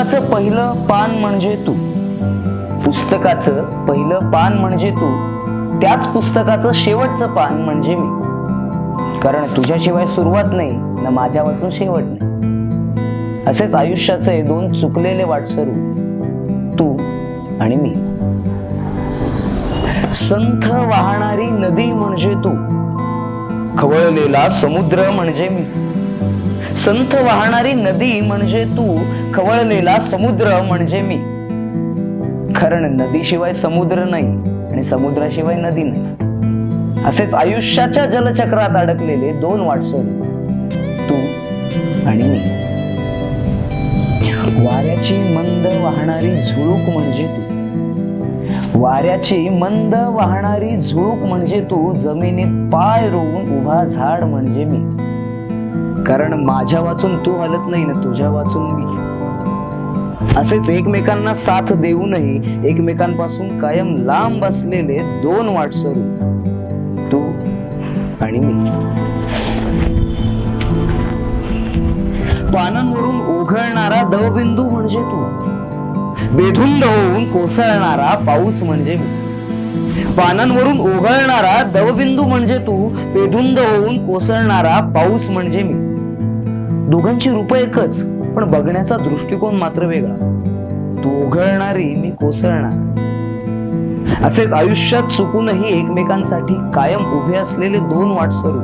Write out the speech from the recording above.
पुस्तकाचं पहिलं पान म्हणजे तू. पुस्तकाचं पहिलं पान म्हणजे तू, त्याच पुस्तकाचं शेवटचं पान म्हणजे मी. कारण तुझ्याशिवाय सुरुवात नाही ना माझ्या वाचून शेवट नाही. असेच आयुष्याचे दोन चुकलेले वाटसरू, तू आणि मी. संथ वाहणारी नदी म्हणजे तू, खवळलेला समुद्र म्हणजे मी. संथ वाहणारी नदी म्हणजे तू, खवळलेला समुद्र म्हणजे मी. कारण नदीशिवाय समुद्र नाही आणि समुद्राशिवाय नदी नाही. असेच आयुष्याच्या जलचक्रात अडकलेले दोन वाटसरू, तू आणि मी. वाऱ्याची मंद वाहणारी झुळूक म्हणजे तू. वाऱ्याची मंद वाहणारी झुळूक म्हणजे तू, जमिनीत पाय रोवून उभा झाड म्हणजे मी. कारण माझ्या वाचून तू हलत नाही ना तुझ्या वाचून मी. असेच एकमेकांना साथ देऊनही एकमेकांपासून कायम लांब असलेले दोन वाटसरू, तू आणि मी. पानांवरून ओघळणारा दवबिंदू म्हणजे तू, बेधुंद होऊन कोसळणारा पाऊस म्हणजे मी. पानांवरून ओघळणारा दवबिंदू म्हणजे तू, बेधुंद होऊन कोसळणारा पाऊस म्हणजे मी. दोघांची रूप एकच, पण बघण्याचा दृष्टिकोन मात्र वेगळा. तू ओघळणारी, मी कोसळणार. असेच आयुष्यात चुकूनही एकमेकांसाठी कायम उभे असलेले दोन वाटसरू,